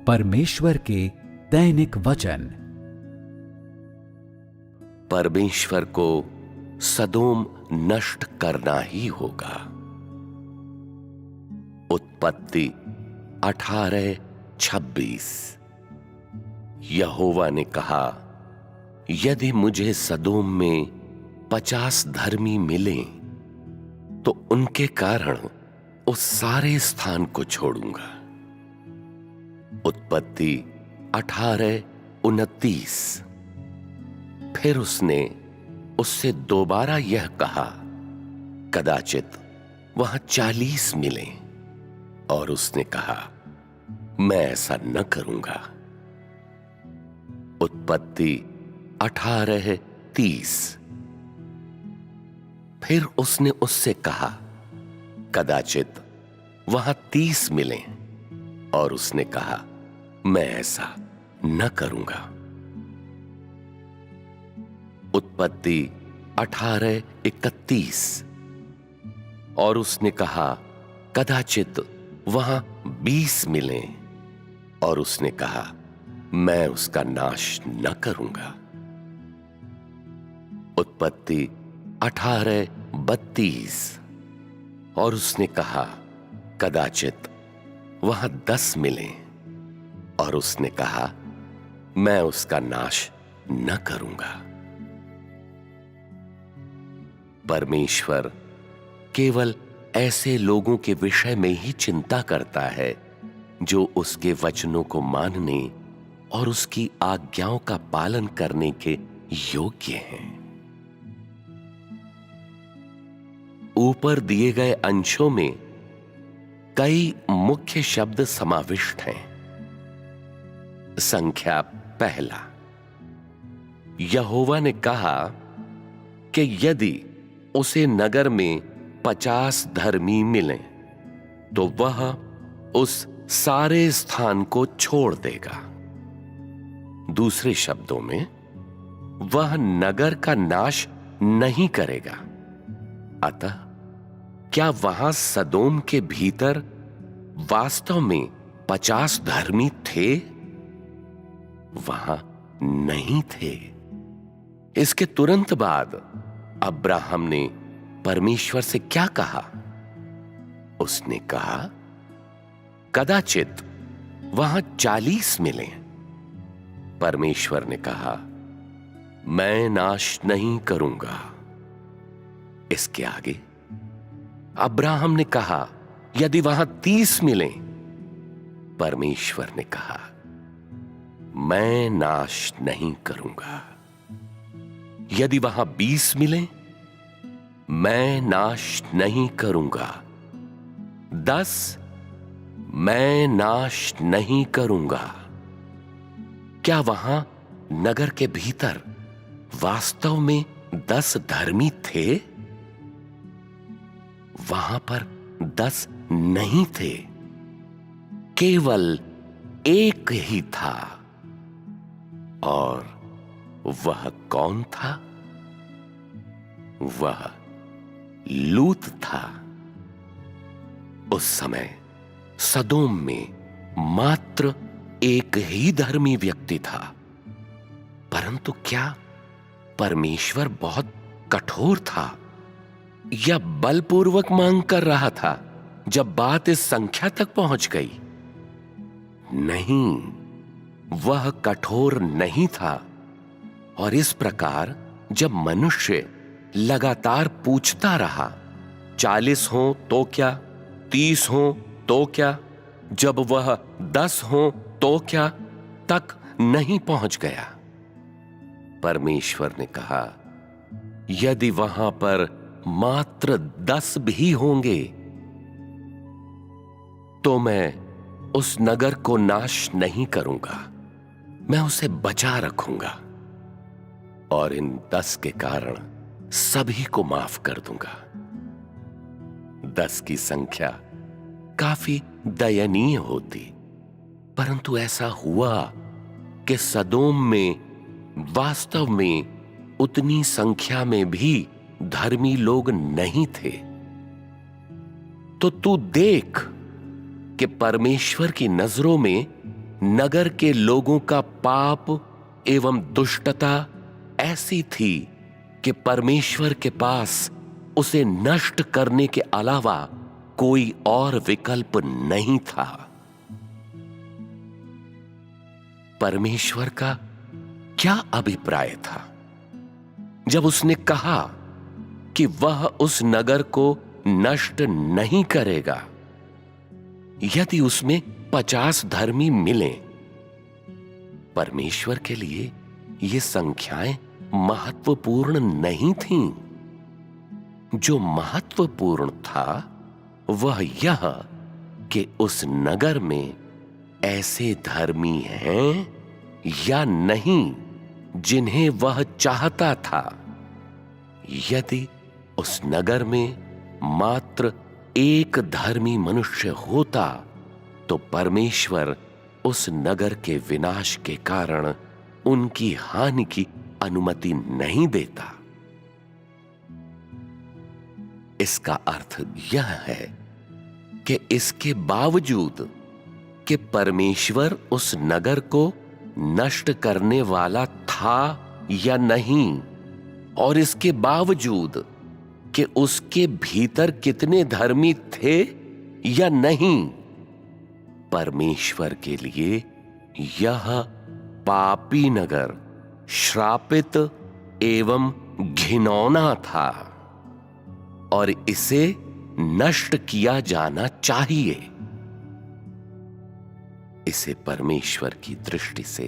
परमेश्वर के दैनिक वचन। परमेश्वर को सदोम नष्ट करना ही होगा। उत्पत्ति 18:26। यहोवा ने कहा, यदि मुझे सदोम में 50 धर्मी मिलें तो उनके कारण उस सारे स्थान को छोड़ूंगा। उत्पत्ति 18:29। फिर उसने उससे दोबारा यह कहा, कदाचित वहां 40 मिलें, और उसने कहा, मैं ऐसा न करूंगा। उत्पत्ति 18:30। फिर उसने उससे कहा, कदाचित वहां 30 मिलें, और उसने कहा, मैं ऐसा न करूंगा। उत्पत्ति 18:31। और उसने कहा, कदाचित वहां 20 मिलें, और उसने कहा, मैं उसका नाश न करूंगा। उत्पत्ति 18:32। और उसने कहा, कदाचित वहां 10 मिलें, और उसने कहा, मैं उसका नाश न करूंगा। परमेश्वर केवल ऐसे लोगों के विषय में ही चिंता करता है जो उसके वचनों को मानने और उसकी आज्ञाओं का पालन करने के योग्य हैं। ऊपर दिए गए अंशों में कई मुख्य शब्द समाविष्ट हैं। संख्या 1। यहोवा ने कहा कि यदि उसे नगर में 50 धर्मी मिलें तो वह उस सारे स्थान को छोड़ देगा। दूसरे शब्दों में, वह नगर का नाश नहीं करेगा। अतः क्या वहां सदोम के भीतर वास्तव में 50 धर्मी थे? वहां नहीं थे। इसके तुरंत बाद अब्राहम ने परमेश्वर से क्या कहा? उसने कहा, कदाचित वहां 40 मिलें। परमेश्वर ने कहा, मैं नाश नहीं करूंगा। इसके आगे अब्राहम ने कहा, यदि वहां 30 मिलें। परमेश्वर ने कहा, मैं नाश नहीं करूंगा। यदि वहां 20 मिलें, मैं नाश नहीं करूंगा। 10, मैं नाश नहीं करूंगा। क्या वहां नगर के भीतर वास्तव में 10 धर्मी थे? वहां पर 10 नहीं थे, केवल एक ही था। और वह कौन था? वह लूत था। उस समय सदोम में मात्र एक ही धर्मी व्यक्ति था। परंतु क्या परमेश्वर बहुत कठोर था या बलपूर्वक मांग कर रहा था जब बात इस संख्या तक पहुंच गई? नहीं, वह कठोर नहीं था। और इस प्रकार जब मनुष्य लगातार पूछता रहा, 40 हो तो क्या, 30 हो तो क्या, जब वह 10 हो तो क्या, तक नहीं पहुंच गया। परमेश्वर ने कहा, यदि वहां पर मात्र 10 भी होंगे तो मैं उस नगर को नाश नहीं करूंगा, मैं उसे बचा रखूंगा और इन 10 के कारण सभी को माफ कर दूंगा। 10 की संख्या काफी दयनीय होती, परंतु ऐसा हुआ कि सदोम में वास्तव में उतनी संख्या में भी धर्मी लोग नहीं थे। तो तू देख कि परमेश्वर की नजरों में नगर के लोगों का पाप एवं दुष्टता ऐसी थी कि परमेश्वर के पास उसे नष्ट करने के अलावा कोई और विकल्प नहीं था। परमेश्वर का क्या अभिप्राय था जब उसने कहा कि वह उस नगर को नष्ट नहीं करेगा यदि उसमें 50 धर्मी मिलें? परमेश्वर के लिए ये संख्याएं महत्वपूर्ण नहीं थीं। जो महत्वपूर्ण था वह यह कि उस नगर में ऐसे धर्मी हैं या नहीं जिन्हें वह चाहता था। यदि उस नगर में मात्र एक धर्मी मनुष्य होता तो परमेश्वर उस नगर के विनाश के कारण उनकी हानि की अनुमति नहीं देता। इसका अर्थ यह है कि इसके बावजूद कि परमेश्वर उस नगर को नष्ट करने वाला था या नहीं, और इसके बावजूद कि उसके भीतर कितने धर्मी थे या नहीं, परमेश्वर के लिए यह पापी नगर श्रापित एवं घिनौना था और इसे नष्ट किया जाना चाहिए। इसे परमेश्वर की दृष्टि से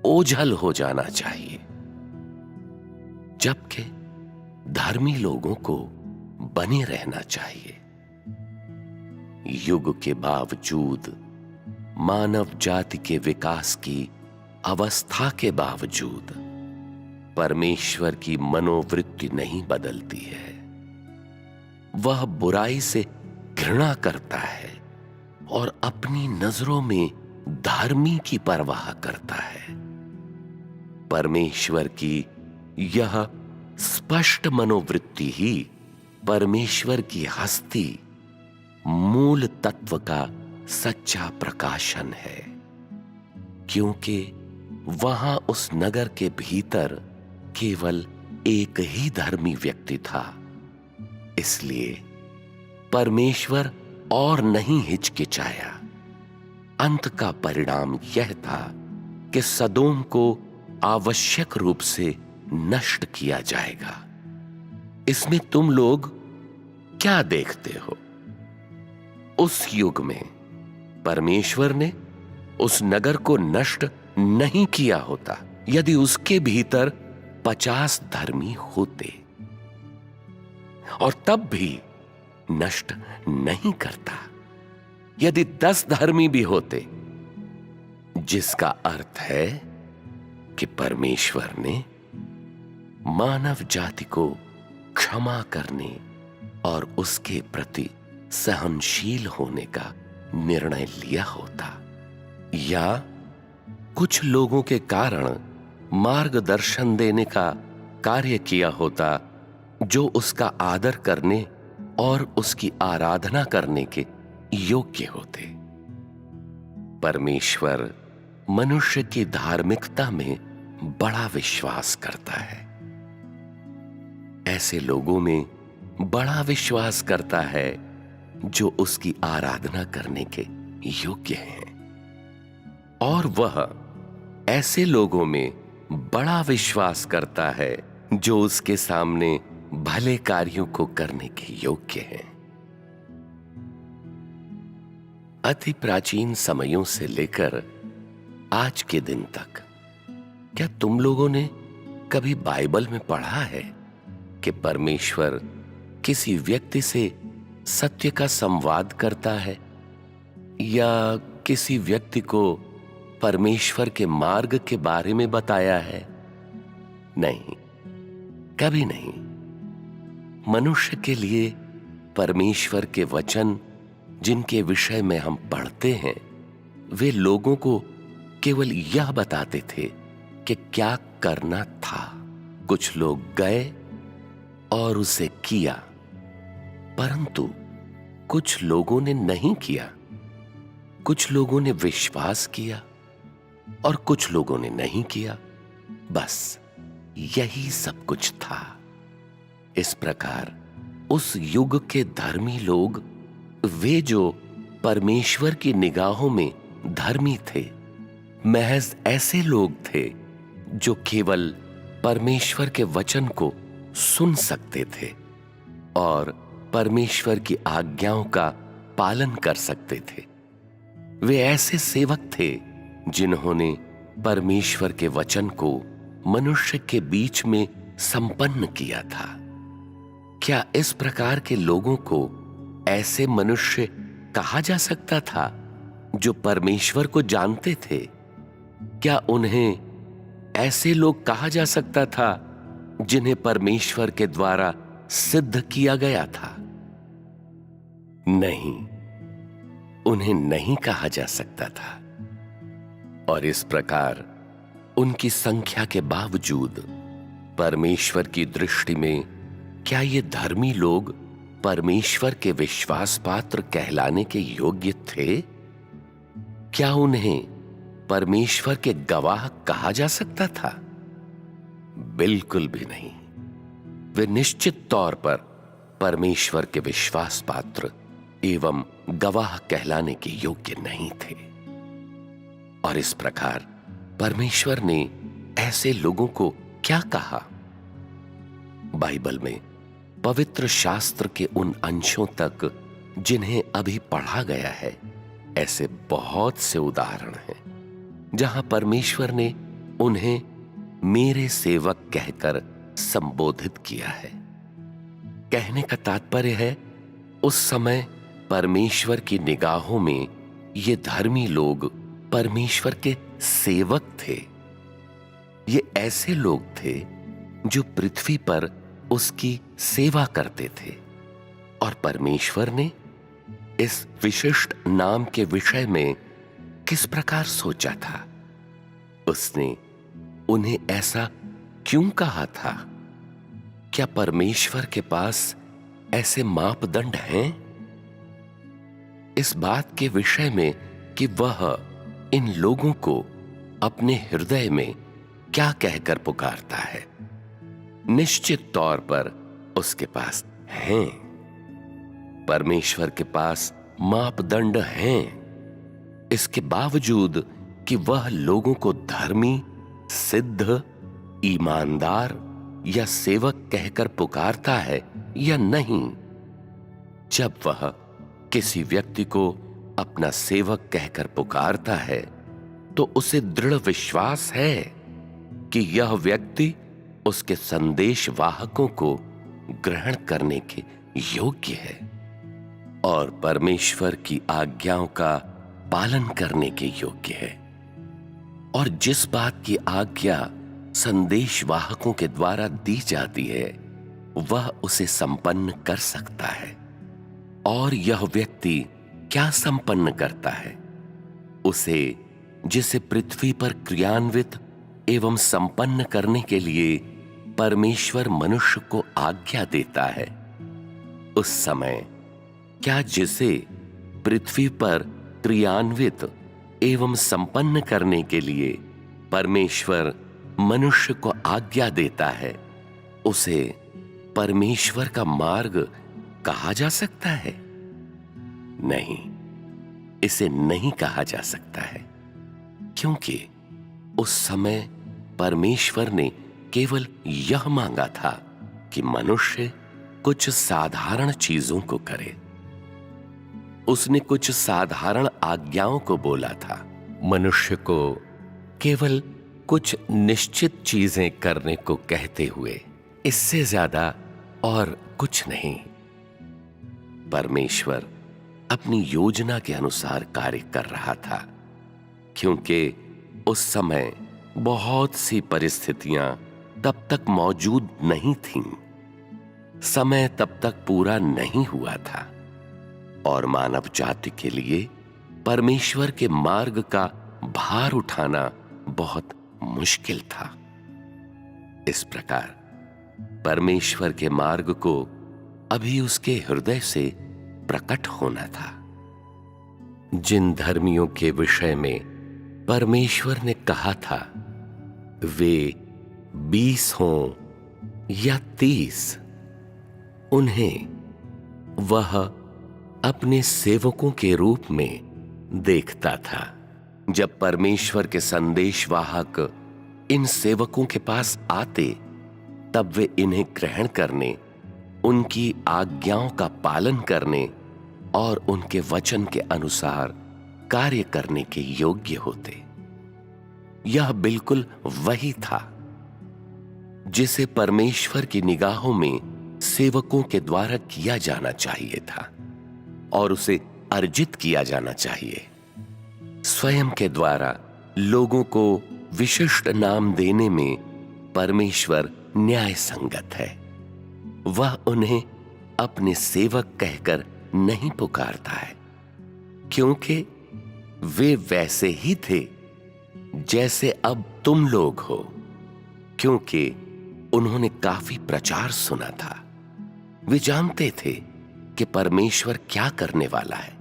ओझल हो जाना चाहिए, जबकि धर्मी लोगों को बने रहना चाहिए। युग के बावजूद, मानव जाति के विकास की अवस्था के बावजूद परमेश्वर की मनोवृत्ति नहीं बदलती है। वह बुराई से घृणा करता है और अपनी नजरों में धर्मी की परवाह करता है। परमेश्वर की यह स्पष्ट मनोवृत्ति ही परमेश्वर की हस्ती, मूल तत्व का सच्चा प्रकाशन है, क्योंकि वहां उस नगर के भीतर केवल एक ही धर्मी व्यक्ति था। इसलिए परमेश्वर और नहीं हिचकिचाया। अंत का परिणाम यह था कि सदोम को आवश्यक रूप से नष्ट किया जाएगा। इसमें तुम लोग क्या देखते हो? उस युग में परमेश्वर ने उस नगर को नष्ट नहीं किया होता यदि उसके भीतर 50 धर्मी होते, और तब भी नष्ट नहीं करता यदि 10 धर्मी भी होते, जिसका अर्थ है कि परमेश्वर ने मानव जाति को क्षमा करने और उसके प्रति सहनशील होने का निर्णय लिया होता, या कुछ लोगों के कारण मार्गदर्शन देने का कार्य किया होता जो उसका आदर करने और उसकी आराधना करने के योग्य होते। परमेश्वर मनुष्य की धार्मिकता में बड़ा विश्वास करता है। ऐसे लोगों में बड़ा विश्वास करता है जो उसकी आराधना करने के योग्य हैं, और वह ऐसे लोगों में बड़ा विश्वास करता है जो उसके सामने भले कार्यों को करने के योग्य हैं। अति प्राचीन समयों से लेकर आज के दिन तक क्या तुम लोगों ने कभी बाइबल में पढ़ा है कि परमेश्वर किसी व्यक्ति से सत्य का संवाद करता है, या किसी व्यक्ति को परमेश्वर के मार्ग के बारे में बताया है? नहीं, कभी नहीं। मनुष्य के लिए परमेश्वर के वचन जिनके विषय में हम पढ़ते हैं, वे लोगों को केवल यह बताते थे कि क्या करना था। कुछ लोग गए और उसे किया, परंतु कुछ लोगों ने नहीं किया। कुछ लोगों ने विश्वास किया और कुछ लोगों ने नहीं किया। बस यही सब कुछ था। इस प्रकार उस युग के धर्मी लोग, वे जो परमेश्वर की निगाहों में धर्मी थे, महज ऐसे लोग थे जो केवल परमेश्वर के वचन को सुन सकते थे और परमेश्वर की आज्ञाओं का पालन कर सकते थे। वे ऐसे सेवक थे जिन्होंने परमेश्वर के वचन को मनुष्य के बीच में संपन्न किया था। क्या इस प्रकार के लोगों को ऐसे मनुष्य कहा जा सकता था जो परमेश्वर को जानते थे? क्या उन्हें ऐसे लोग कहा जा सकता था जिन्हें परमेश्वर के द्वारा सिद्ध किया गया था? नहीं, उन्हें नहीं कहा जा सकता था। और इस प्रकार उनकी संख्या के बावजूद परमेश्वर की दृष्टि में क्या ये धर्मी लोग परमेश्वर के विश्वास पात्र कहलाने के योग्य थे? क्या उन्हें परमेश्वर के गवाह कहा जा सकता था? बिल्कुल भी नहीं। वे निश्चित तौर पर परमेश्वर के विश्वास पात्र एवं गवाह कहलाने के योग्य नहीं थे। और इस प्रकार परमेश्वर ने ऐसे लोगों को क्या कहा? बाइबल में पवित्र शास्त्र के उन अंशों तक जिन्हें अभी पढ़ा गया है, ऐसे बहुत से उदाहरण हैं जहां परमेश्वर ने उन्हें मेरे सेवक कहकर संबोधित किया है। कहने का तात्पर्य है, उस समय परमेश्वर की निगाहों में ये धर्मी लोग परमेश्वर के सेवक थे। ये ऐसे लोग थे जो पृथ्वी पर उसकी सेवा करते थे। और परमेश्वर ने इस विशिष्ट नाम के विषय में किस प्रकार सोचा था? उसने उन्हें ऐसा क्यों कहा था? क्या परमेश्वर के पास ऐसे मापदंड हैं इस बात के विषय में कि वह इन लोगों को अपने हृदय में क्या कहकर पुकारता है? निश्चित तौर पर उसके पास हैं। परमेश्वर के पास मापदंड हैं। इसके बावजूद कि वह लोगों को धर्मी, सिद्ध, ईमानदार या सेवक कहकर पुकारता है या नहीं, जब वह किसी व्यक्ति को अपना सेवक कहकर पुकारता है तो उसे दृढ़ विश्वास है कि यह व्यक्ति उसके संदेश वाहकों को ग्रहण करने के योग्य है और परमेश्वर की आज्ञाओं का पालन करने के योग्य है। और जिस बात की आज्ञा संदेश वाहकों के द्वारा दी जाती है, वह उसे संपन्न कर सकता है। और यह व्यक्ति क्या संपन्न करता है? उसे, जिसे पृथ्वी पर क्रियान्वित एवं संपन्न करने के लिए परमेश्वर मनुष्य को आज्ञा देता है, उस समय क्या जिसे पृथ्वी पर क्रियान्वित एवं संपन्न करने के लिए परमेश्वर मनुष्य को आज्ञा देता है, उसे परमेश्वर का मार्ग कहा जा सकता है? नहीं, इसे नहीं कहा जा सकता है, क्योंकि उस समय परमेश्वर ने केवल यह मांगा था कि मनुष्य कुछ साधारण चीजों को करे। उसने कुछ साधारण आज्ञाओं को बोला था। मनुष्य को केवल कुछ निश्चित चीजें करने को कहते हुए, इससे ज्यादा और कुछ नहीं। परमेश्वर अपनी योजना के अनुसार कार्य कर रहा था, क्योंकि उस समय बहुत सी परिस्थितियां तब तक मौजूद नहीं थीं। समय तब तक पूरा नहीं हुआ था और मानव जाति के लिए परमेश्वर के मार्ग का भार उठाना बहुत मुश्किल था। इस प्रकार परमेश्वर के मार्ग को अभी उसके हृदय से प्रकट होना था। जिन धर्मियों के विषय में परमेश्वर ने कहा था, वे 20 हों या 30, उन्हें वह अपने सेवकों के रूप में देखता था। जब परमेश्वर के संदेशवाहक इन सेवकों के पास आते, तब वे इन्हें ग्रहण करने, उनकी आज्ञाओं का पालन करने और उनके वचन के अनुसार कार्य करने के योग्य होते। यह बिल्कुल वही था जिसे परमेश्वर की निगाहों में सेवकों के द्वारा किया जाना चाहिए था और उसे अर्जित किया जाना चाहिए। स्वयं के द्वारा लोगों को विशिष्ट नाम देने में परमेश्वर न्याय संगत है। वह उन्हें अपने सेवक कहकर नहीं पुकारता है, क्योंकि वे वैसे ही थे जैसे अब तुम लोग हो, क्योंकि उन्होंने काफी प्रचार सुना था। वे जानते थे कि परमेश्वर क्या करने वाला है।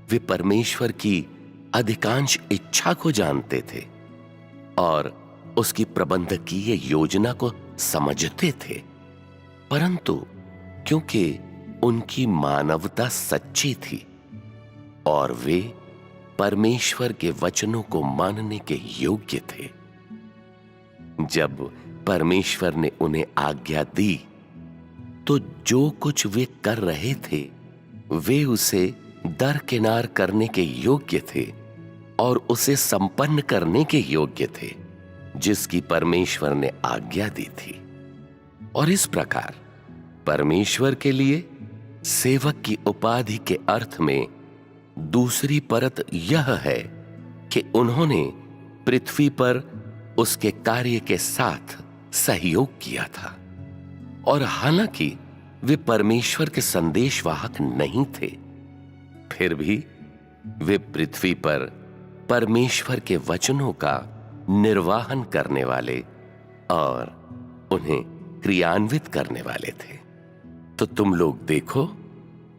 वे परमेश्वर की अधिकांश इच्छा को जानते थे और उसकी प्रबंधकीय योजना को समझते थे, परंतु क्योंकि उनकी मानवता सच्ची थी और वे परमेश्वर के वचनों को मानने के योग्य थे, जब परमेश्वर ने उन्हें आज्ञा दी तो जो कुछ वे कर रहे थे वे उसे दरकिनार करने के योग्य थे और उसे संपन्न करने के योग्य थे जिसकी परमेश्वर ने आज्ञा दी थी। और इस प्रकार परमेश्वर के लिए सेवक की उपाधि के अर्थ में दूसरी परत यह है कि उन्होंने पृथ्वी पर उसके कार्य के साथ सहयोग किया था। और हालांकि वे परमेश्वर के संदेशवाहक नहीं थे, फिर भी वे पृथ्वी पर परमेश्वर के वचनों का निर्वाहन करने वाले और उन्हें क्रियान्वित करने वाले थे। तो तुम लोग देखो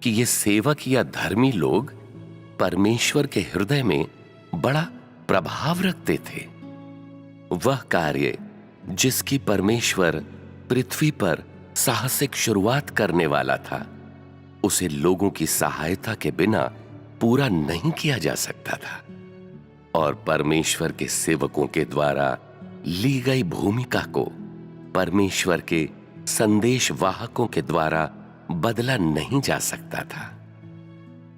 कि ये सेवक या धर्मी लोग परमेश्वर के हृदय में बड़ा प्रभाव रखते थे। वह कार्य जिसकी परमेश्वर पृथ्वी पर साहसिक शुरुआत करने वाला था, उसे लोगों की सहायता के बिना पूरा नहीं किया जा सकता था और परमेश्वर के सेवकों के द्वारा ली गई भूमिका को परमेश्वर के संदेशवाहकों के द्वारा बदला नहीं जा सकता था।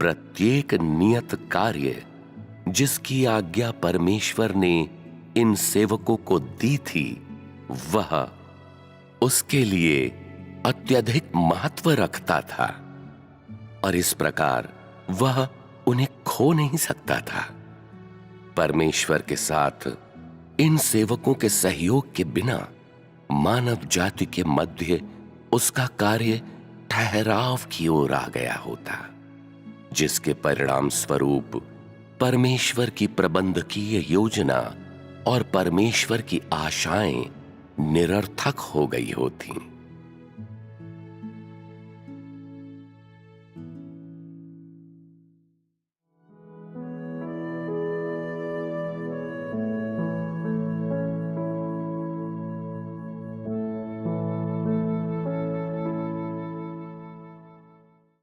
प्रत्येक नियत कार्य जिसकी आज्ञा परमेश्वर ने इन सेवकों को दी थी, वह उसके लिए अत्यधिक महत्व रखता था और इस प्रकार वह उन्हें खो नहीं सकता था। परमेश्वर के साथ इन सेवकों के सहयोग के बिना मानव जाति के मध्य उसका कार्य ठहराव की ओर आ गया होता, जिसके परिणाम स्वरूप परमेश्वर की प्रबंधकीय योजना और परमेश्वर की आशाएं निरर्थक हो गई होती।